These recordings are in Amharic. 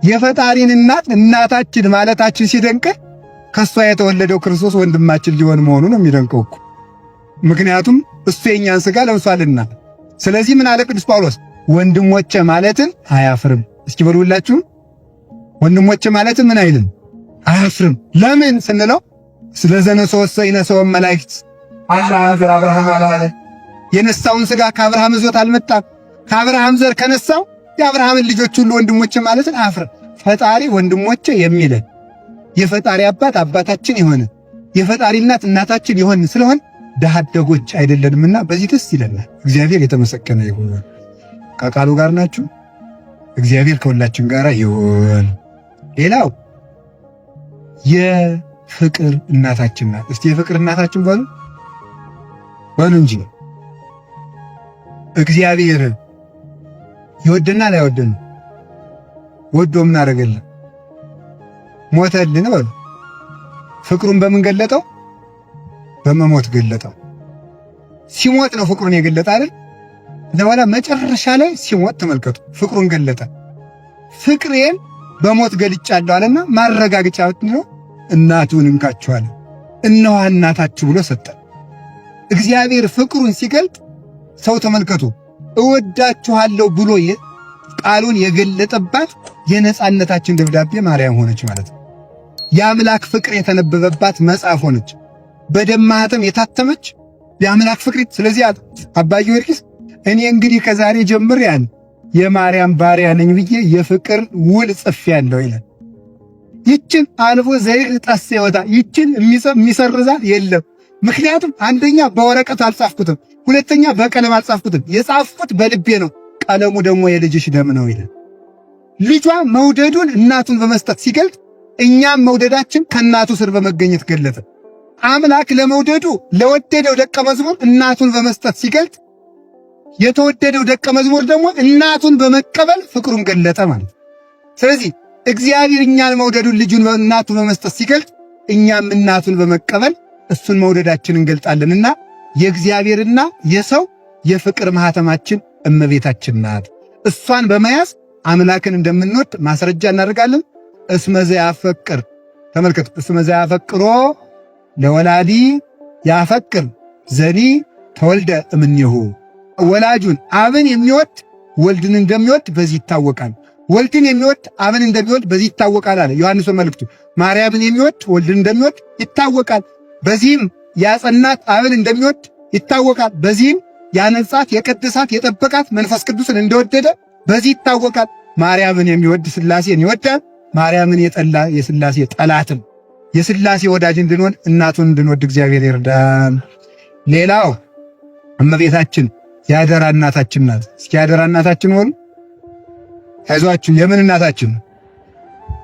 የፈጣሪን እናታችን ማለታችን ሲደንቅ ከሷ የተወለደው ክርስቶስ ወንድማችን ሊሆን መሆኑ ነው የሚደንቀው እኮ። ምክንያቱም እሱ የኛን ሥጋ ለብሷልና። ስለዚህ ምን አለ ቅዱስ ጳውሎስ? ወንድሞቼ ማለትን አያፍርም። እስኪ በሉላችሁ፣ ወንድሞቼ ማለትን ምን አይልም? አያፍርም። ለምን ስንለው ስለዘነሰ ወሰይነሰ መላእክት አብርሃም አላለ። የነሳውን ሥጋ ከአብርሃም ይዞት አልመጣም። ከአብርሃም ዘር ከነሳው የአብርሃምን ልጆች ሁሉ ወንድሞቼ ማለትን አያፍርም። ፈጣሪ ወንድሞቼ የሚለን የፈጣሪ አባት አባታችን የሆነ የፈጣሪ እናት እናታችን የሆን ስለሆን ድሃ አደጎች አይደለንምና በዚህ ደስ ይለናል። እግዚአብሔር የተመሰገነ ይሁን። ከቃሉ ጋር ናችሁ። እግዚአብሔር ከሁላችን ጋር ይሁን። ሌላው የፍቅር እናታችን ናት። እስቲ የፍቅር እናታችን በሉ እንጂ እግዚአብሔር ይወደናል አይወደንም? ወዶ ምን አደረገልን? ሞተልን በሉ። ፍቅሩን በምን ገለጠው? በመሞት ገለጠው። ሲሞት ነው ፍቅሩን የገለጠ አይደል? ለኋላ መጨረሻ ላይ ሲሞት ተመልከቱ፣ ፍቅሩን ገለጠ። ፍቅሬን በሞት ገልጫለሁ አለና ማረጋገጫ ነው። እናቱን እንካችኋል እነሆ እናታችሁ ብሎ ሰጠ። እግዚአብሔር ፍቅሩን ሲገልጥ ሰው ተመልከቱ፣ እወዳችኋለሁ ብሎ ቃሉን የገለጠባት የነጻነታችን ደብዳቤ ማርያም ሆነች ማለት ነው። የአምላክ ፍቅር የተነበበባት መጽሐፍ ሆነች፣ በደም ማኅተም የታተመች የአምላክ ፍቅር። ስለዚህ አባ ጊዮርጊስ እኔ እንግዲህ ከዛሬ ጀምር ያን የማርያም ባሪያ ነኝ ብዬ የፍቅር ውል ጽፌአለሁ ይላል። ይችን አልፎ ዘይር ጠስ ይወጣ ይችን የሚሰርዛት የለም። ምክንያቱም አንደኛ በወረቀት አልጻፍኩትም፣ ሁለተኛ በቀለም አልጻፍኩትም፣ የጻፍኩት በልቤ ነው። ቀለሙ ደግሞ የልጅሽ ደም ነው ይላል። ልጇ መውደዱን እናቱን በመስጠት ሲገልጥ እኛም መውደዳችን ከእናቱ ስር በመገኘት ገለጠ። አምላክ ለመውደዱ ለወደደው ደቀ መዝሙር እናቱን በመስጠት ሲገልጥ የተወደደው ደቀ መዝሙር ደግሞ እናቱን በመቀበል ፍቅሩን ገለጠ ማለት። ስለዚህ እግዚአብሔር እኛን መውደዱን ልጁን እናቱን በመስጠት ሲገልጥ እኛም እናቱን በመቀበል እሱን መውደዳችንን እንገልጣለንና የእግዚአብሔርና የሰው የፍቅር ማህተማችን እመቤታችን ናት። እሷን በመያዝ አምላክን እንደምንወድ ማስረጃ እናደርጋለን። እስመ ዘያፈቅር ተመልከቱ፣ እስመ ዘያፈቅሮ ለወላዲ ያፈቅር ዘኒ ተወልደ እምኔሁ። ወላጁን አብን የሚወድ ወልድን እንደሚወድ በዚህ ይታወቃል። ወልድን የሚወድ አብን እንደሚወድ በዚህ ይታወቃል አለ ዮሐንስ መልእክቱ። ማርያምን የሚወድ ወልድን እንደሚወድ ይታወቃል። በዚህም ያጸናት አብን እንደሚወድ ይታወቃል። በዚህም ያነጻት የቀደሳት የጠበቃት መንፈስ ቅዱስን እንደወደደ በዚህ ይታወቃል። ማርያምን የሚወድ ሥላሴን ይወዳል። ማርያምን የጠላ የሥላሴ ጠላትም። የሥላሴ ወዳጅ እንድንሆን እናቱን እንድንወድ እግዚአብሔር ይርዳን። ሌላው እመቤታችን የአደራ እናታችን ናት። እስኪ የአደራ እናታችን ሆኑ አይዟችሁ። የምን እናታችን?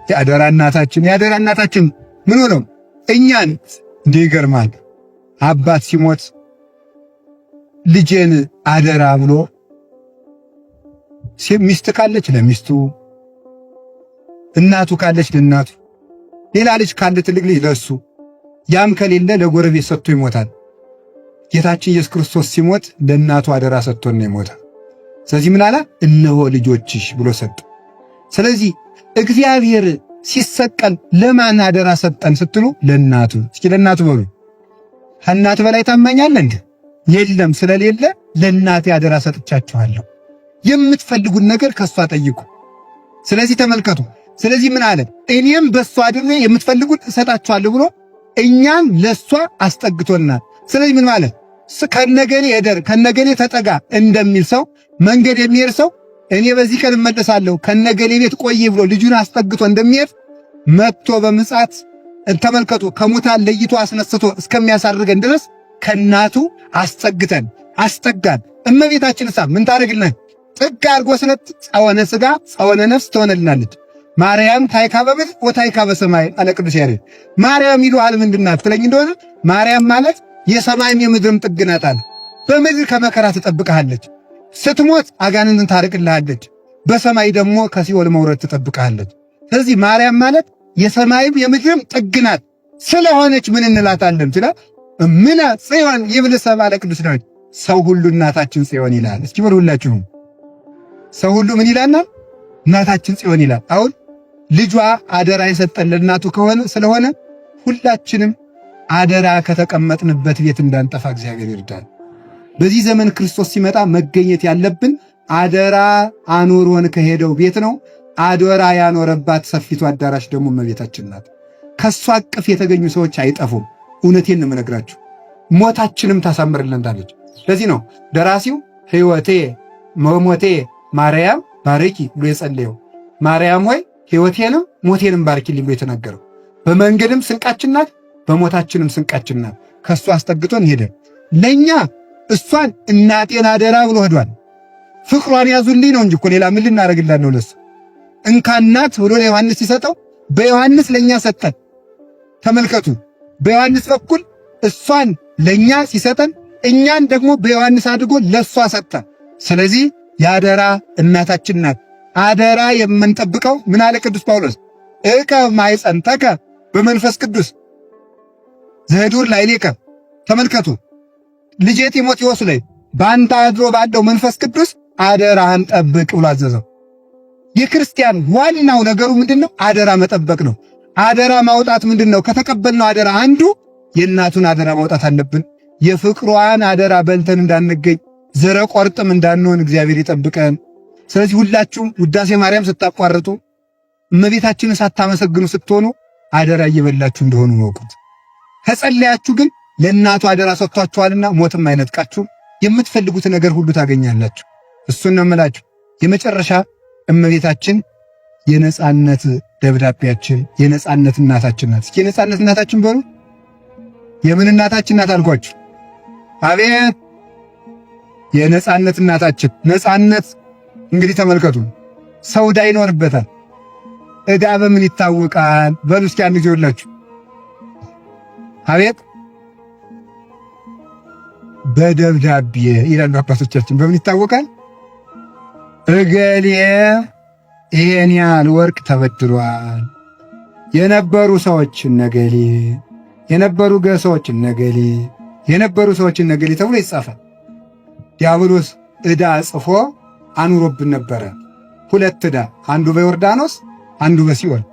የአደራ እናታችን። የአደራ እናታችን ምን ሆነው እኛን እንዲህ ይገርማል። አባት ሲሞት ልጄን አደራ ብሎ ሚስት ካለች ለሚስቱ፣ እናቱ ካለች ለእናቱ፣ ሌላ ልጅ ካለ ትልቅ ልጅ ለሱ፣ ያም ከሌለ ለጎረቤት ሰጥቶ ይሞታል። ጌታችን ኢየሱስ ክርስቶስ ሲሞት ለእናቱ አደራ ሰጥቶን ነው የሞተው። ስለዚህ ምን አለ? እነሆ ልጆችሽ ብሎ ሰጠ። ስለዚህ እግዚአብሔር ሲሰቀል ለማን አደራ ሰጠን ስትሉ ለእናቱ። እስኪ ለእናቱ በሉ። ከእናት በላይ ታማኛለ እንዴ? የለም። ስለሌለ ለእናቴ አደራ ሰጥቻችኋለሁ፣ የምትፈልጉን ነገር ከሷ ጠይቁ። ስለዚህ ተመልከቱ። ስለዚህ ምን አለ? እኔም በሷ አድሬ የምትፈልጉን እሰጣችኋለሁ ብሎ እኛን ለሷ አስጠግቶናል። ስለዚህ ምን ማለት ከነገኔ ሄደር ከነገኔ ተጠጋ እንደሚል ሰው መንገድ የሚሄድ ሰው እኔ በዚህ ቀን እመለሳለሁ ከነገኔ ቤት ቆይ ብሎ ልጁን አስጠግቶ እንደሚሄድ መጥቶ በምጽአት ተመልከቱ ከሙታን ለይቶ አስነስቶ እስከሚያሳርገን ድረስ ከናቱ አስጠግተን አስጠጋን። እመቤታችን ሳ ምን ታደርግልን? ጥግ አድርጎ ስለት ጸወነ ሥጋ ጸወነ ነፍስ ትሆንልናለች። ማርያም ታይካ በምድር ወታይካ በሰማይ አለ ቅዱስ ያሬድ። ማርያም ይሉሃል ምንድናት ትለኝ እንደሆነ ማርያም ማለት የሰማይም የምድርም ጥግ ናት አለ። በምድር ከመከራ ትጠብቅሃለች፣ ስትሞት አጋንንትን ታርቅልሃለች፣ በሰማይ ደግሞ ከሲኦል መውረድ ትጠብቅሃለች። ስለዚህ ማርያም ማለት የሰማይም የምድርም ጥግ ናት ስለሆነች ምን እንላታለን ስላ እምነ ጽዮን ይብል ሰብአ ለቅዱስ ዳዊት። ሰው ሁሉ እናታችን ጽዮን ይላል። እስኪ በሉ ሁላችሁም ሰው ሁሉ ምን ይላልና እናታችን ጽዮን ይላል። አሁን ልጇ አደራ የሰጠን ለእናቱ ስለሆነ ሁላችንም አደራ ከተቀመጥንበት ቤት እንዳንጠፋ እግዚአብሔር ይርዳል። በዚህ ዘመን ክርስቶስ ሲመጣ መገኘት ያለብን አደራ አኖሮን ከሄደው ቤት ነው። አደራ ያኖረባት ሰፊቱ አዳራሽ ደግሞ እመቤታችን ናት። ከሷ አቅፍ የተገኙ ሰዎች አይጠፉም። እውነቴን ነው የምነግራችሁ። ሞታችንም ታሳምርልናለች። ለዚህ ነው ደራሲው ሕይወቴ መሞቴ ማርያም ባርኪ ብሎ የጸለየው። ማርያም ሆይ ሕይወቴንም ሞቴንም ባርኪልኝ ብሎ የተናገረው። በመንገድም ስንቃችን ናት፣ በሞታችንም ስንቃችን ናት። ከሷ አስጠግቶን ሄደ። ለኛ እሷን እናቴን አደራ ብሎ ሄዷል። ፍቅሯን ያዙልኝ ነው እንጂ እኮ ሌላ ምን ልናደርግላት ነው? ለሱ እንካናት ብሎ ለዮሐንስ ሲሰጠው በዮሐንስ ለኛ ሰጠን። ተመልከቱ፣ በዮሐንስ በኩል እሷን ለኛ ሲሰጠን እኛን ደግሞ በዮሐንስ አድርጎ ለሷ ሰጠን። ስለዚህ የአደራ እናታችን ናት። አደራ የምንጠብቀው ምን አለ ቅዱስ ጳውሎስ? እከ ማይጸንተከ በመንፈስ ቅዱስ ዘዱር ላዕሌከ። ተመልከቱ ልጄ ጢሞቴዎስ ላይ በአንተ አድሮ ባለው መንፈስ ቅዱስ አደራህን ጠብቅ ብሎ አዘዘው። የክርስቲያን ዋናው ነገሩ ምንድነው? አደራ መጠበቅ ነው። አደራ ማውጣት ምንድነው? ከተቀበልነው አደራ አንዱ የእናቱን አደራ ማውጣት አለብን። የፍቅሯን አደራ በልተን እንዳንገኝ ዘረ ቆርጥም እንዳንሆን እግዚአብሔር ይጠብቀን። ስለዚህ ሁላችሁም ውዳሴ ማርያም ስታቋርጡ እመቤታችንን ሳታመሰግኑ ስትሆኑ አደራ እየበላችሁ እንደሆኑ ወቁት። ከጸለያችሁ ግን ለእናቱ አደራ ሰጥቷችኋልና ሞትም አይነጥቃችሁም። የምትፈልጉት ነገር ሁሉ ታገኛላችሁ። እሱን ነው የምላችሁ። የመጨረሻ እመቤታችን የነጻነት ደብዳቤያችን፣ የነጻነት እናታችን ናት። እስኪ የነጻነት እናታችን በሉ። የምን እናታችን ናት አልኳችሁ? አቤት የነጻነት እናታችን። ነጻነት እንግዲህ ተመልከቱ፣ ሰው ዕዳ ይኖርበታል። ዕዳ በምን ይታወቃል? በሉ እስኪ አንድ ጊዜ ሁላችሁ። አቤት በደብዳቤ ይላሉ አባቶቻችን። በምን ይታወቃል? እገሌ ይሄን ያህል ወርቅ ተበድሯል፣ የነበሩ ሰዎች ነገሌ፣ የነበሩ ሰዎች ነገሌ፣ የነበሩ ሰዎች ነገሌ ተብሎ ይጻፋል። ዲያብሎስ ዕዳ ጽፎ አኑሮብን ነበረ። ሁለት ዕዳ፣ አንዱ በዮርዳኖስ አንዱ በሲኦል።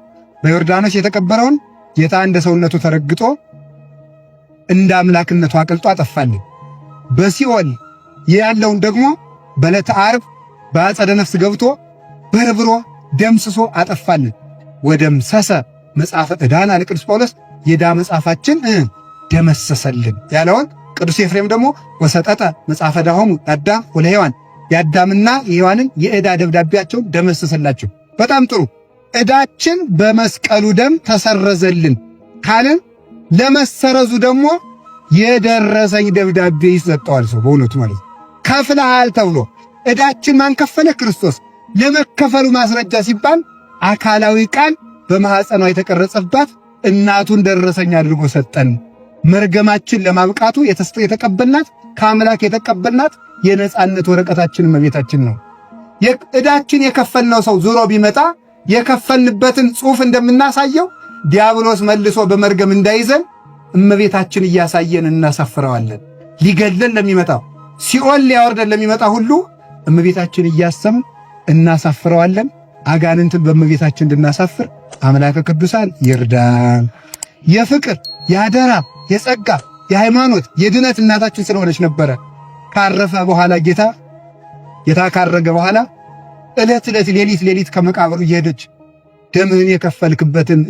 በዮርዳኖስ የተቀበረውን ጌታ እንደ ሰውነቱ ተረግጦ እንደ አምላክነቱ አቅልጦ አጠፋልን። በሲኦል ያለውን ደግሞ በዕለተ ዓርብ በአጸደ ነፍስ ገብቶ በርብሮ ደምስሶ አጠፋልን። ወደምሰሰ መጽሐፈ ዕዳን አለ ቅዱስ ጳውሎስ፣ የዕዳ መጽሐፋችን ደመሰሰልን ያለውን ቅዱስ ኤፍሬም ደግሞ ወሰጠጠ መጽሐፈ ዕዳሆሙ ለአዳም ወለሔዋን፣ የአዳምና የሔዋንን የዕዳ ደብዳቤያቸውን ደመሰሰላቸው። በጣም ጥሩ። ዕዳችን በመስቀሉ ደም ተሰረዘልን ካልን ለመሰረዙ ደግሞ የደረሰኝ ደብዳቤ ይሰጠዋል ሰው በእውነቱ ማለት ነው። ከፍለሃል ተብሎ ዕዳችን ማን ከፈለ? ክርስቶስ። ለመከፈሉ ማስረጃ ሲባል አካላዊ ቃል በማኅፀኗ የተቀረጸባት እናቱን ደረሰኝ አድርጎ ሰጠን። መርገማችን ለማብቃቱ የተቀበልናት ከአምላክ የተቀበልናት የነጻነት ወረቀታችን እመቤታችን ነው። ዕዳችን የከፈልነው ሰው ዞሮ ቢመጣ የከፈልንበትን ጽሑፍ እንደምናሳየው ዲያብሎስ መልሶ በመርገም እንዳይዘን እመቤታችን እያሳየን እናሳፍረዋለን። ሊገለን ለሚመጣው ሲኦል ሊያወርደን ለሚመጣ ሁሉ እመቤታችን እያሰምን እናሳፍረዋለን። አጋንንትን በእመቤታችን እንድናሳፍር አምላከ ቅዱሳን ይርዳን። የፍቅር የአደራ የጸጋ የሃይማኖት የድነት እናታችን ስለሆነች ነበረ ካረፈ በኋላ ጌታ ካረገ በኋላ ዕለት ሌሊት ከመቃብሩ እየሄደች ደምህን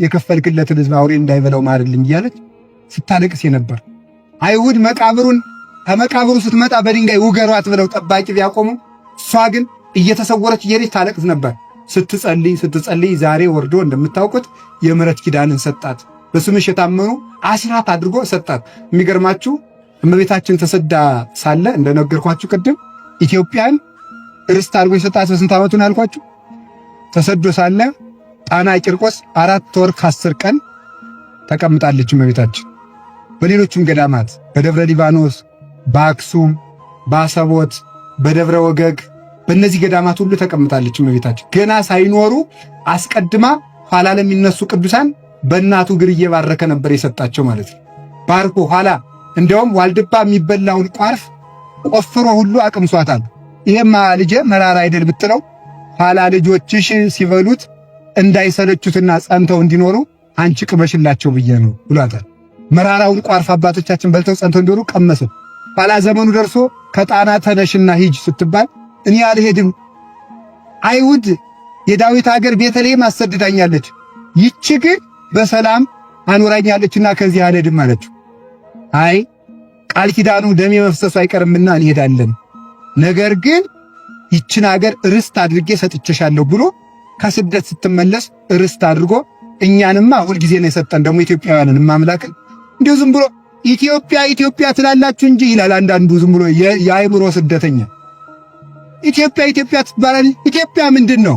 የከፈልክለትን ሕዝብ አውሬ እንዳይበላው ማርልኝ እያለች ስታለቅስ ነበር። አይሁድ ከመቃብሩ ስትመጣ በድንጋይ ውገሯት ብለው ጠባቂ ቢያቆሙ እሷ ግን እየተሰወረች እየሄደች ታለቅስ ነበር። ስትጸልይ ዛሬ ወርዶ እንደምታውቁት የምሕረት ኪዳንን ሰጣት። በስምሽ የታመኑ አስራት አድርጎ ሰጣት። የሚገርማችሁ እመቤታችን ተሰዳ ሳለ እንደነገርኳችሁ ቅድም ኢትዮጵያን ርስት አድርጎ የሰጣት በስንት ዓመቱ ነው ያልኳችሁ? ተሰዶ ሳለ ጣና ቂርቆስ 4 ወር ከ10 ቀን ተቀምጣለች እመቤታችን። በሌሎችም ገዳማት በደብረ ሊባኖስ፣ በአክሱም፣ በአሰቦት፣ በደብረ ወገግ በእነዚህ ገዳማት ሁሉ ተቀምጣለች እመቤታችን። ገና ሳይኖሩ አስቀድማ ኋላ ለሚነሱ ቅዱሳን በእናቱ እግር እየባረከ ነበር የሰጣቸው ማለት ነው። ባርኮ ኋላ እንደውም ዋልድባ የሚበላውን ቋርፍ ቆፍሮ ሁሉ አቅምሷታል። ይሄማ ልጄ መራራ አይደል ብትለው ኋላ ልጆችሽ ሲበሉት እንዳይሰለቹትና ጸንተው እንዲኖሩ አንቺ ቅመሽላቸው ብዬ ነው ብሏታል። መራራውን ቋርፍ አባቶቻችን በልተው ጸንተው እንዲኖሩ ቀመሰው። ኋላ ዘመኑ ደርሶ ከጣና ተነሽና ሂጅ ስትባል እኔ አልሄድም፣ አይሁድ የዳዊት ሀገር ቤተልሔም አሰድዳኛለች፣ ይቺ ግን በሰላም አኖራኛለችና ከዚህ አልሄድም አለችው። አይ ቃል ኪዳኑ ደም መፍሰሱ አይቀርምና እንሄዳለን፣ ነገር ግን ይችን ሀገር ርስት አድርጌ ሰጥቼሻለሁ ብሎ ከስደት ስትመለስ ርስት አድርጎ እኛንማ ሁልጊዜ ነው የሰጠን። ደግሞ ኢትዮጵያውያንን ማምላክን እንዲሁ ዝም ብሎ ኢትዮጵያ ኢትዮጵያ ትላላችሁ እንጂ ይላል አንዳንዱ ዝም ብሎ የአእምሮ ስደተኛ። ኢትዮጵያ ኢትዮጵያ ትባላለች። ኢትዮጵያ ምንድን ነው?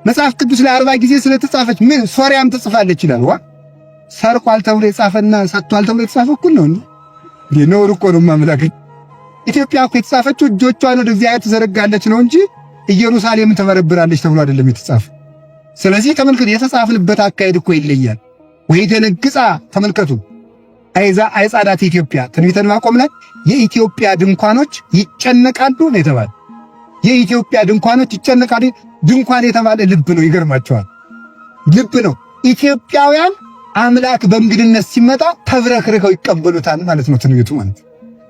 መጽሐፍ ቅዱስ ላይ 40 ጊዜ ስለተጻፈች ምን ሶሪያም ትጽፋለች ይላል። ዋ ሰርቋል ተብሎ የጻፈና ሰጥቷል ተብሎ የተጻፈ እኩል ነው እንዴ? ነውር እኮ ነው ማምላክ። ኢትዮጵያ እኮ የተጻፈችው እጆቿን ወደ እግዚአብሔር ትዘረጋለች ነው እንጂ ኢየሩሳሌምን ትበረብራለች ተብሎ አይደለም የተጻፈ። ስለዚህ ተመልከቱ፣ የተጻፍንበት አካሄድ እኮ ይለያል። ወይ ደነግጻ ተመልከቱ። አይጻዳት ኢትዮጵያ ትንቢተ ዕንባቆም ላይ የኢትዮጵያ ድንኳኖች ይጨነቃሉ ነው የተባለ። የኢትዮጵያ ድንኳኖች ይጨነቃሉ። ድንኳን የተባለ ልብ ነው። ይገርማቸዋል። ልብ ነው። ኢትዮጵያውያን አምላክ በእንግድነት ሲመጣ ተብረክርከው ይቀበሉታል ማለት ነው ትንቢቱ ማለት።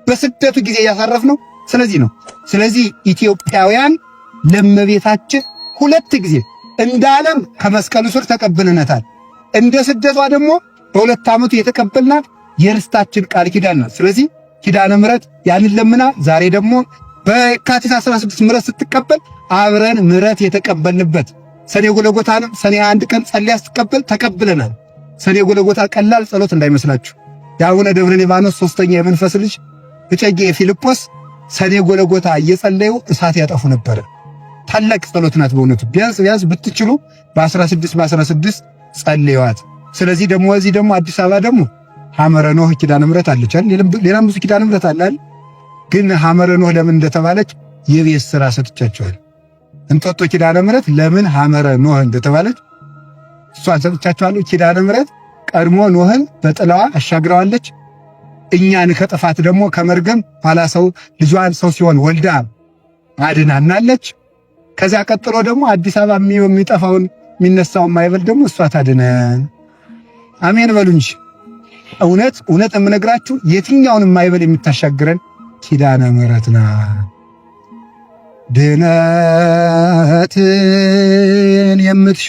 በስደቱ ጊዜ ያሳረፍ ነው። ስለዚህ ነው። ስለዚህ ኢትዮጵያውያን ለእመቤታችን 2 ጊዜ እንደ ዓለም ከመስቀሉ ስር ተቀብለናታል። እንደ ስደቷ ደግሞ በ2 ዓመቱ የተቀበልናት የርስታችን ቃል ኪዳን ናት። ስለዚህ ኪዳነ ምሕረት ያንን ለምና ዛሬ ደግሞ በየካቲት 16 ምሕረት ስትቀበል አብረን ምሕረት የተቀበልንበት ሰኔ ጎልጎታንም ሰኔ 1 ቀን ጸልያ ስትቀበል ተቀብለናል። ሰኔ ጎልጎታ ቀላል ጸሎት እንዳይመስላችሁ። የአቡነ ደብረ ሊባኖስ 3ኛ የመንፈስ ልጅ እጨጌ ፊልጶስ ሰኔ ጎልጎታ እየጸለዩ እሳት ያጠፉ ነበር። ታላቅ ጸሎት ናት በእውነቱ። ቢያንስ ብትችሉ በ16 ጸልዩዋት። ስለዚህ ደግሞ እዚህ ደግሞ አዲስ አበባ ደግሞ ሐመረ ኖህ ኪዳነ ምሕረት አለች አይደል? ሌላም ብዙ ኪዳነ ምሕረት አለ። ግን ሐመረ ኖህ ለምን እንደተባለች የቤት ሥራ ሰጥቻቸዋል። እንጦጦ ኪዳነ ምሕረት ለምን ሐመረ ኖህ እንደተባለች እሷን ሰጥቻቸዋለሁ። ኪዳነ ምሕረት ቀድሞ ኖህን በጥላዋ አሻግረዋለች። እኛን ከጥፋት ደግሞ ከመርገም ኋላ ሰው ልጇን ሰው ሲሆን ወልዳ አድናናለች። ከዛ ቀጥሎ ደግሞ አዲስ አበባ የሚጠፋውን የሚነሳውን ማይበል ደግሞ እሷ ታድነን። አሜን በሉ እንጂ እውነት የምነግራችሁ የትኛውን ማይበል የምታሻግረን ኪዳነ ምሕረት ናት። ድነትን የምትሹ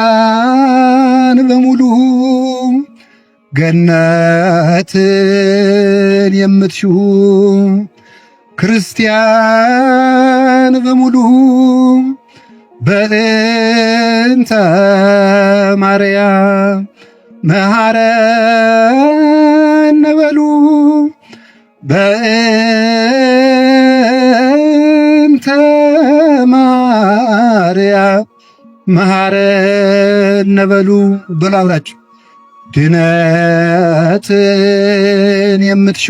ምዕመናን በሙሉ ገነትን የምትሹ ክርስቲያን በሙሉ በእንተ ማርያም መሐረነ በሉ በእንተ ማርያም መሐረነ በሉ በሉ አብራችሁ ድነትን የምትሹ